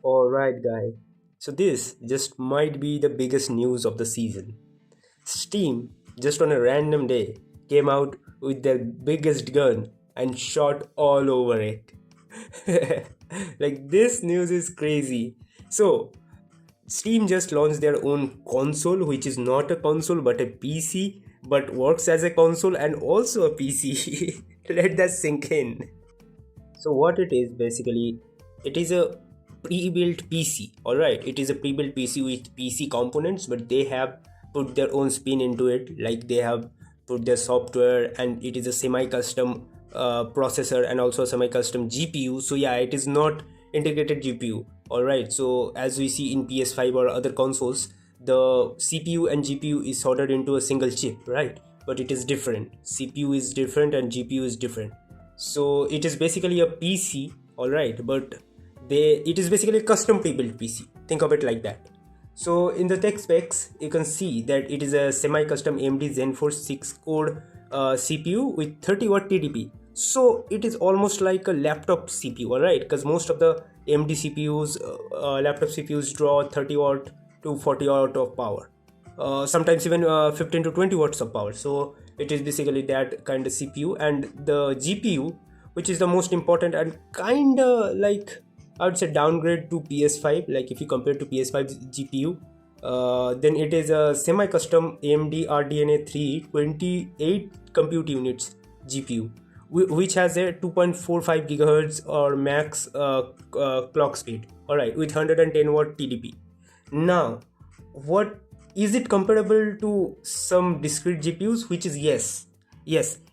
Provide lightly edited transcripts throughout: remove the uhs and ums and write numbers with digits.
Alright, guy. So, this just might be the biggest news of the season. Steam, just on a random day, came out with their biggest gun and shot all over it. Like, this news is crazy. So, Steam just launched their own console, which is not a console but a PC, but works as a console and also a PC. Let that sink in. So what it is basically, it is a pre-built PC. All right, it is a pre-built PC with PC components, but they have put their own spin into it. Like they have put their software, and it is a semi-custom processor and also a semi-custom GPU. So yeah, it is not integrated GPU. All right. So as we see in PS5 or other consoles, the CPU and GPU is soldered into a single chip, right? But it is different. CPU is different and GPU is different. So it is basically a PC, all right, but it is basically a custom pre-built PC. Think of it like that. So in the tech specs, you can see that it is a semi-custom AMD Zen 4 6-core CPU with 30-watt TDP. So it is almost like a laptop CPU, all right, because most of the AMD CPUs, laptop CPUs draw 30 watt to 40 watt of power, sometimes even 15 to 20 watts of power. So it is basically that kind of CPU. And the GPU, which is the most important and kind of like I would say downgrade to PS5, like if you compare to PS5's GPU, then it is a semi-custom AMD RDNA 3 28 compute units GPU, which has a 2.45 gigahertz or max clock speed, all right, with 110 watt TDP. Now, what is it comparable to some discrete GPUs? Which is yes,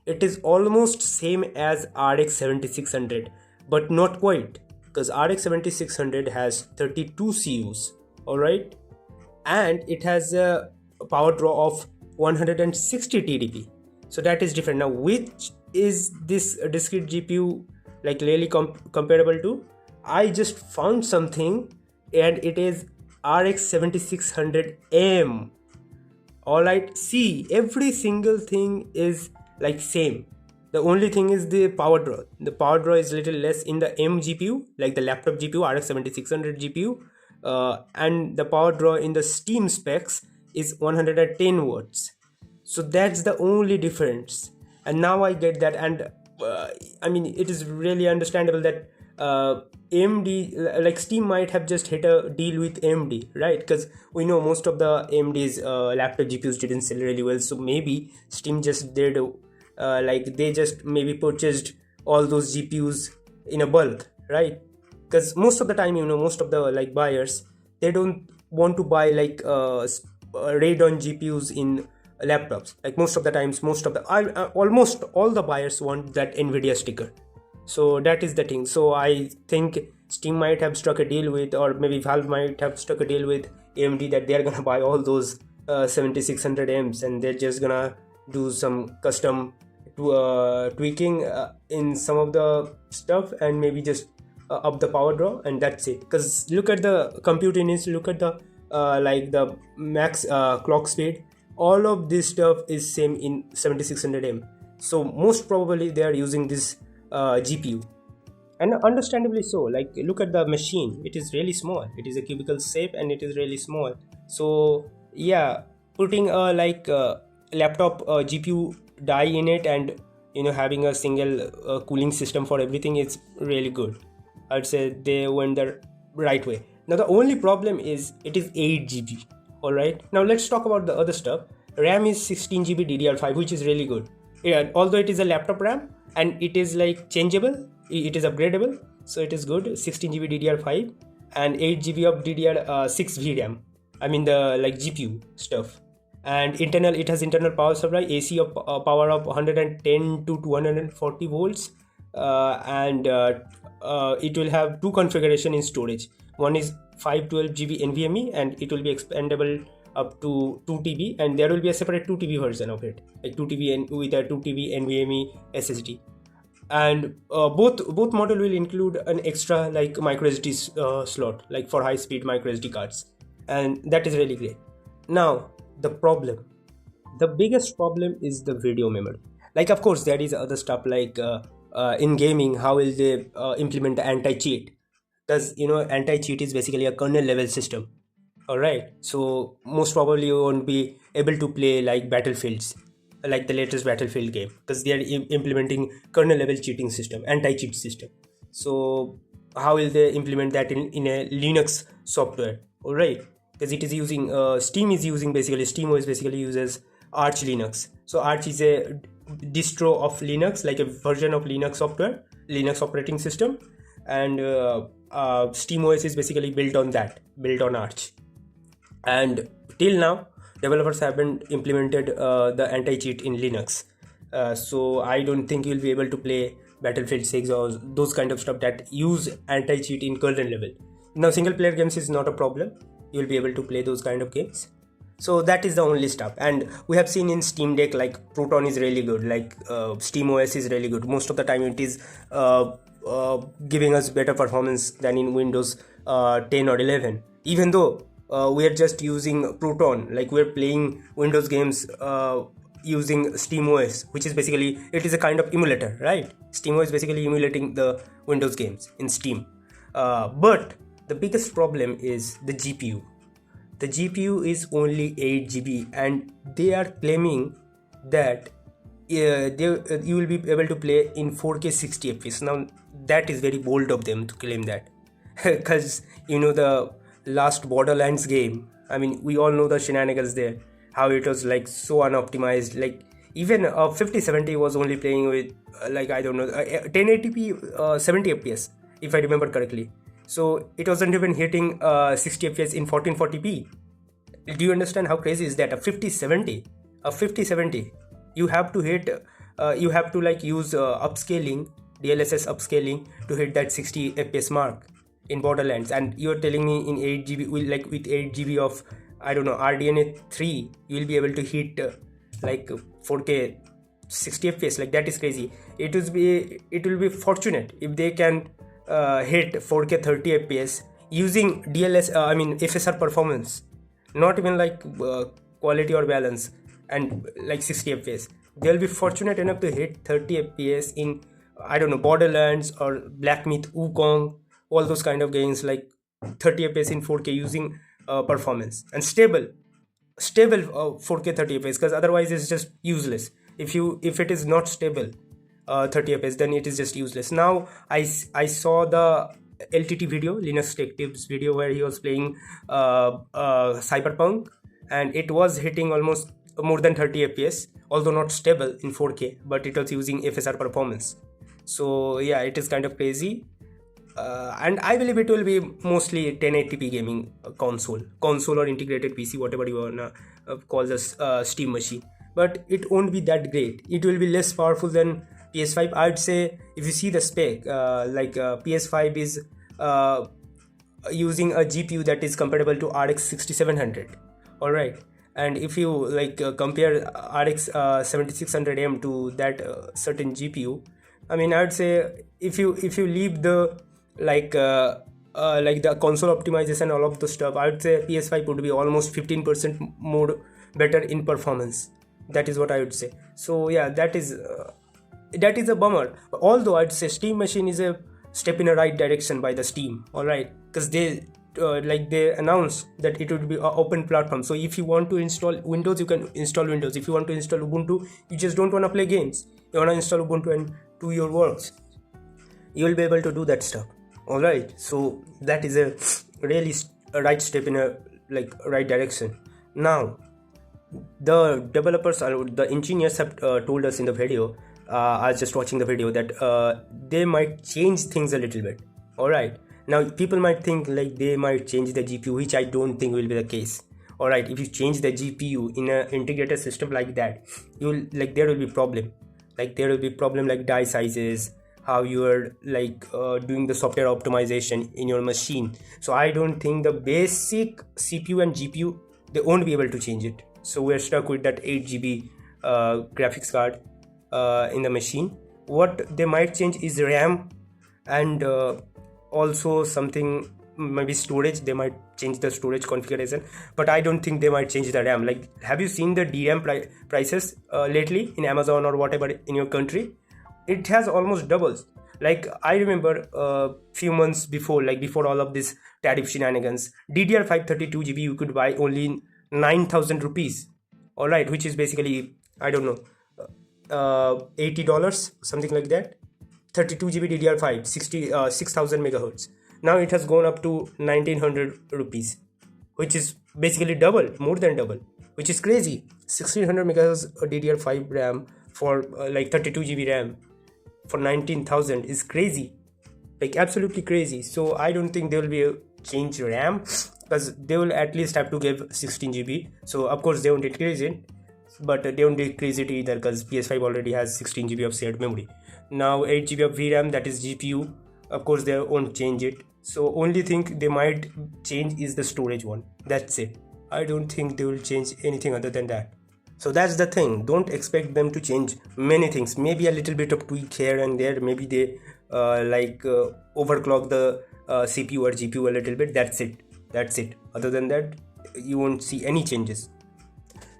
it is almost same as RX 7600, but not quite, because RX 7600 has 32 CUs, all right, and it has a power draw of 160 TDP. So that is different. Now, which is this discrete GPU like really comparable to? I just found something, and it is RX 7600M. Alright, see, every single thing is like same. The only thing is the power draw. The power draw is little less in the M GPU, like the laptop GPU, RX 7600 GPU, and the power draw in the Steam specs is 110 watts. So that's the only difference. And now I get that. And I mean, it is really understandable that AMD, like Steam might have just hit a deal with AMD, right? Because we know most of the AMD's laptop GPUs didn't sell really well. So maybe Steam just did like they just maybe purchased all those GPUs in a bulk, right? Because most of the time, most of the like buyers, they don't want to buy like Radeon GPUs in laptops. Like most of the times, almost all the buyers want that Nvidia sticker. So that is the thing. So I think Steam might have struck a deal with, or maybe Valve might have struck a deal with AMD, that they're gonna buy all those 7600Ms, and they're just gonna do some custom tweaking in some of the stuff, and maybe just up the power draw, and that's it. Because look at the compute units, look at the like the max clock speed. All of this stuff is same in 7600M. So most probably they are using this GPU, and understandably so. Like look at the machine, it is really small, it is a cubicle shape and it is really small. So yeah, putting a like laptop GPU die in it, and having a single cooling system for everything is really good. I'd say they went the right way. Now the only problem is it is 8 GB. All right, now let's talk about the other stuff. RAM is 16 GB DDR5, which is really good. Yeah, although it is a laptop RAM and it is like changeable, it is upgradable, so it is good. 16 GB DDR5 and 8 GB of DDR6 VRAM. I mean the like GPU stuff. And it has internal power supply, AC of power of 110 to 240 volts, and it will have two configuration in storage. One is 512 GB NVMe, and it will be expandable up to 2 TB, and there will be a separate 2 TB version of it, like 2 TB with a 2 TB NVMe SSD. And both model will include an extra like micro SD slot, like for high speed micro SD cards, and that is really great. Now the biggest problem is the video memory. Like of course there is other stuff like in gaming, how will they implement the anti-cheat? because anti-cheat is basically a kernel level system. All right, so most probably you won't be able to play like battlefields, like the latest battlefield game, because they are implementing kernel level cheating system, anti-cheat system. So how will they implement that in a Linux software? All right, because it is using Steam is using basically SteamOS basically uses Arch Linux. So Arch is a distro of Linux, like a version of Linux software, Linux operating system, and SteamOS is basically built on Arch. And till now, developers haven't implemented the anti-cheat in Linux. So I don't think you'll be able to play Battlefield 6 or those kind of stuff that use anti-cheat in kernel level. Now, single player games is not a problem. You'll be able to play those kind of games. So that is the only stuff. And we have seen in Steam Deck, like Proton is really good, like SteamOS is really good. Most of the time it is giving us better performance than in Windows 10 or 11. Even though we are just using Proton, like we're playing Windows games using SteamOS, which is basically, it is a kind of emulator, right? SteamOS is basically emulating the Windows games in Steam. But the biggest problem is the GPU. The GPU is only 8 GB and they are claiming that you will be able to play in 4K 60 FPS. Now that is very bold of them to claim that, because the last Borderlands game, I mean, we all know the shenanigans there, how it was like so unoptimized. Like even 5070 was only playing with like, I don't know, 1080p 70 FPS if I remember correctly. So it wasn't even hitting 60 FPS in 1440p. Do you understand how crazy is that? A 5070, you have to hit you have to like use upscaling, DLSS upscaling to hit that 60 FPS mark in Borderlands. And you're telling me in 8 GB with 8 GB of, I don't know, RDNA 3, you will be able to hit like 4K 60 FPS. Like that is crazy. It will be fortunate if they can hit 4K 30 FPS using FSR performance, not even like quality or balance, and like 60 FPS. They'll be fortunate enough to hit 30 FPS in, I don't know, Borderlands or Black Myth Wukong, all those kind of games, like 30 FPS in 4K using performance and stable 4K 30 FPS, because otherwise it's just useless. If it is not stable 30 FPS, then it is just useless. Now I saw the LTT video, Linux Tech Tips video, where he was playing Cyberpunk, and it was hitting almost more than 30 FPS, although not stable in 4K, but it was using FSR performance. So yeah, it is kind of crazy. And I believe it will be mostly 1080p gaming console or integrated PC, whatever you wanna call this Steam machine. But it won't be that great. It will be less powerful than PS5. I'd say if you see the spec, PS5 is using a GPU that is comparable to RX 6700. All right, and if you compare RX 7600M to that certain GPU, I mean, I'd say if you leave the the console optimization, all of the stuff, I would say PS5 would be almost 15% more better in performance. That is what I would say. So yeah, that is a bummer. Although I'd say Steam Machine is a step in a right direction by the Steam. All right, because they announced that it would be an open platform. So if you want to install Windows, you can install Windows. If you want to install Ubuntu, you just don't want to play games, you want to install Ubuntu and do your works, you will be able to do that stuff. All right, so that is a really right step in a right direction. Now the developers or the engineers have told us in the video, I was just watching the video, that they might change things a little bit. All right, now people might think like they might change the GPU, which I don't think will be the case. All right, if you change the GPU in an integrated system like that, there will be problem. There will be problem like die sizes, how you are doing the software optimization in your machine. So I don't think the basic CPU and GPU, they won't be able to change it. So we're stuck with that 8 GB graphics card in the machine. What they might change is RAM, and also something, maybe storage. They might change the storage configuration, but I don't think they might change the RAM. Have you seen the DRAM prices lately in Amazon or whatever in your country? It has almost doubled. Like I remember a few months before, like before all of this tariff shenanigans, DDR5 32 GB you could buy only in 9,000 rupees. All right, which is basically, I don't know, $80, something like that. 32 GB DDR5, 6,000 megahertz. Now it has gone up to 1900 rupees, which is basically double, more than double, which is crazy. 1600 megahertz DDR5 RAM for like 32 GB RAM for 19,000 is crazy, like absolutely crazy. So I don't think there will be a change RAM, because they will at least have to give 16 GB. So of course they won't increase it, but they won't decrease it either, because PS5 already has 16 GB of shared memory. Now 8 GB of VRAM, that is GPU, of course they won't change it. So only thing they might change is the storage one, that's it. I don't think they will change anything other than that. So that's the thing, don't expect them to change many things. Maybe a little bit of tweak here and there, maybe they overclock the CPU or GPU a little bit, that's it. Other than that, you won't see any changes.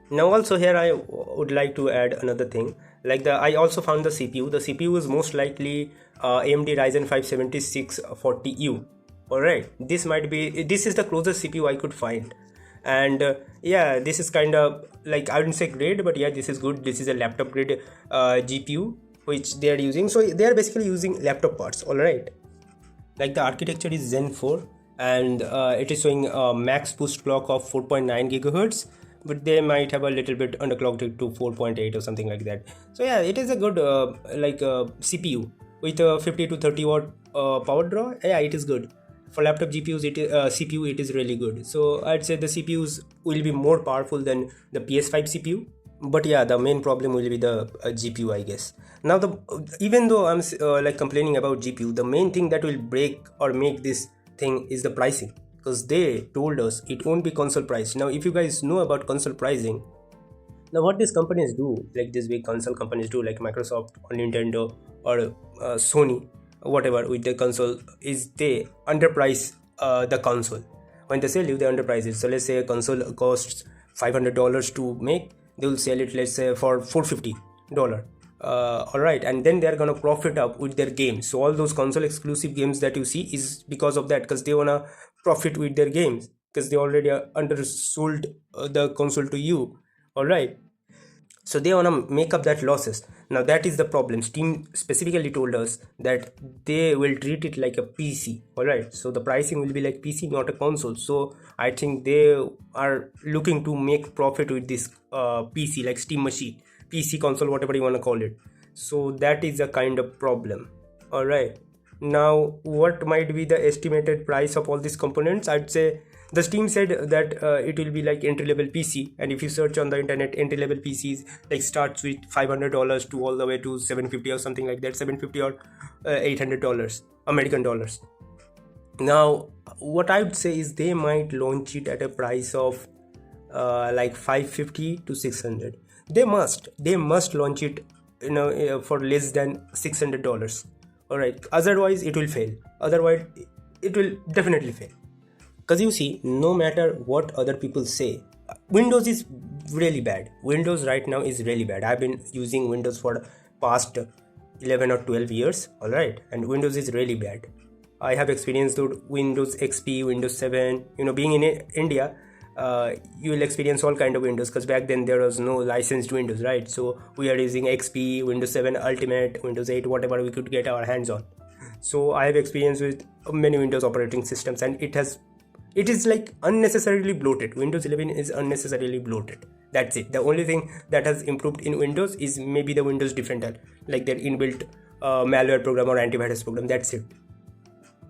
Now also here I would like to add another thing, like I also found the CPU is most likely AMD Ryzen 5 7640U. Alright, this is the closest CPU I could find. And yeah, this is kind of like, I wouldn't say great, but yeah, this is good. This is a laptop grade GPU which they are using. So they are basically using laptop parts. Alright, like the architecture is Zen 4, and it is showing a max boost clock of 4.9 gigahertz, but they might have a little bit underclocked it to 4.8 or something like that. So yeah, it is a good CPU with a 50 to 30 watt power draw. Yeah, it is good for laptop GPUs. CPU, it is really good. So I'd say the CPUs will be more powerful than the PS5 CPU. But yeah, the main problem will be the GPU, I guess. Now even though I'm like complaining about GPU, the main thing that will break or make this thing is the pricing, because they told us it won't be console price. Now if you guys know about console pricing, now what these companies do, like these big console companies do, like Microsoft or Nintendo or Sony, whatever, with the console, is they underprice the console. When they sell you, they underprice it. So let's say a console costs $500 to make, they will sell it, let's say, for $450. Alright, and then they're gonna profit up with their games. So all those console exclusive games that you see is because of that, because they wanna profit with their games, because they already undersold the console to you. Alright, so they want to make up that losses. Now that is the problem. Steam specifically told us that they will treat it like a PC. Alright, so the pricing will be like PC, not a console. So I think they are looking to make profit with this PC, like Steam machine, PC, console, whatever you want to call it. So that is a kind of problem. Alright, now what might be the estimated price of all these components? I'd say the Steam said that it will be like entry-level PC, and if you search on the internet, entry-level PCs like starts with $500 to all the way to 750 or something like that, 750 or $800 American dollars. Now what I would say is they might launch it at a price of like 550 to 600. They must launch it, for less than $600. Alright, otherwise it will fail. Otherwise it will definitely fail. Because you see, no matter what other people say, Windows is really bad. Windows right now is really bad. I've been using Windows for past 11 or 12 years, alright, and Windows is really bad. I have experienced Windows XP, Windows 7, being in India, you will experience all kind of Windows, because back then there was no licensed Windows, right? So we are using XP, Windows 7 Ultimate, Windows 8, whatever we could get our hands on. So I have experience with many Windows operating systems, and it is like unnecessarily bloated. Windows 11 is unnecessarily bloated. That's it. The only thing that has improved in Windows is maybe the Windows Defender, like their inbuilt malware program or antivirus program. That's it.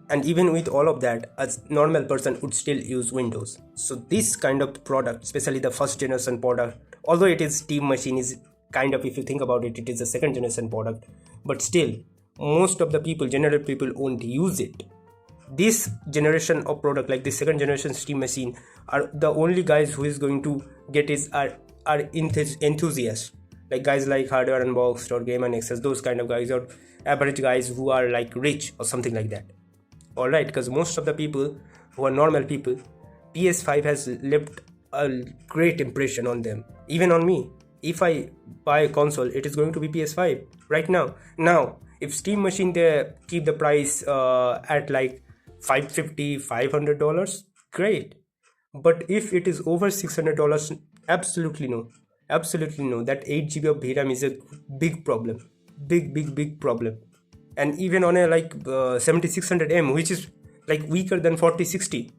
And even with all of that, a normal person would still use Windows. So this kind of product, especially the first generation product, although it is Steam machine, is kind of, if you think about it, it is a second generation product, but still most of the people, general people, won't use it. This generation of product, like the second generation Steam machine, are the only guys who is going to get is are enthusiasts, like guys like Hardware Unboxed or Game and Access, those kind of guys, or average guys who are like rich or something like that. Alright, because most of the people who are normal people, PS5 has left a great impression on them, even on me. If I buy a console, it is going to be PS5 right now. Now If Steam machine they keep the price at like 550 $500, great. But if it is over $600, absolutely no, absolutely no. That 8 GB of VRAM is a big problem, big problem. And even on a like 7600M, which is like weaker than 4060,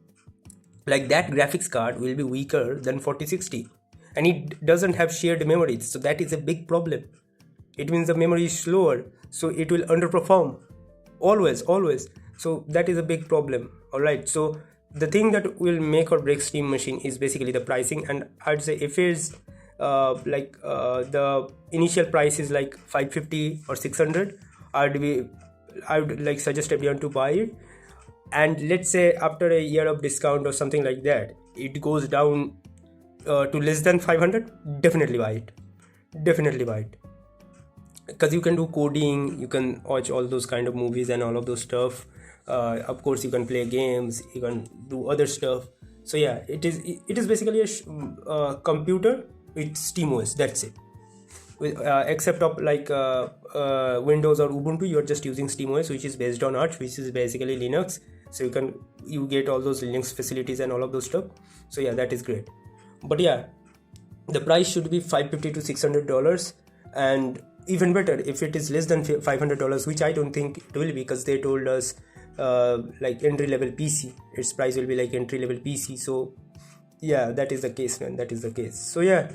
like that graphics card will be weaker than 4060, and it doesn't have shared memory, so that is a big problem. It means the memory is slower, so it will underperform always. So that is a big problem. All right, so the thing that will make or break Steam machine is basically the pricing. And I'd say if it's the initial price is like 550 or 600, I would like suggest everyone to buy it. And let's say after a year of discount or something like that, it goes down to less than 500, definitely buy it, because you can do coding, you can watch all those kind of movies and all of those stuff. Of course you can play games, you can do other stuff. So yeah, it is basically a computer with SteamOS, that's it. Except of like Windows or Ubuntu, you're just using SteamOS, which is based on Arch, which is basically Linux. So you get all those Linux facilities and all of those stuff. So yeah, that is great. But yeah, the price should be $550 to $600, and even better if it is less than $500, which I don't think it will be, because they told us like entry level PC, its price will be like entry level PC. So yeah, that is the case, man, that is the case. So yeah,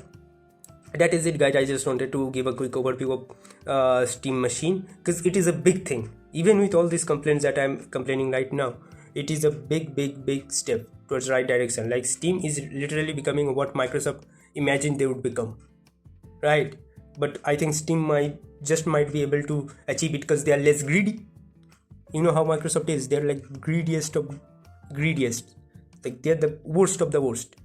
that is it, guys. I just wanted to give a quick overview of Steam machine, because it is a big thing. Even with all these complaints that I'm complaining right now, it is a big step towards the right direction. Like Steam is literally becoming what Microsoft imagined they would become, right? But I think Steam might be able to achieve it because they are less greedy. You know how Microsoft is, they're like greediest of greediest, like they're the worst of the worst.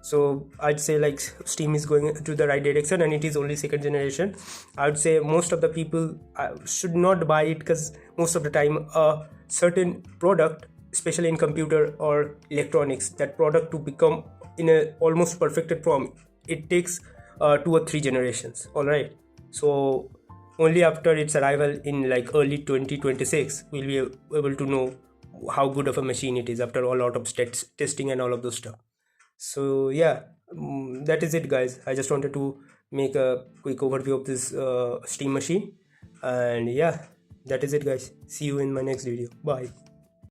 So I'd say like Steam is going to the right direction, and it is only second generation. I would say most of the people should not buy it, because most of the time a certain product, especially in computer or electronics, that product to become in a almost perfected form, it takes 2 or 3 generations. All right, so only after its arrival in like early 2026 we'll be able to know how good of a machine it is, after a lot of testing and all of those stuff. So yeah, that is it, guys. I just wanted to make a quick overview of this Steam machine, and yeah, that is it, guys. See you in my next video. Bye.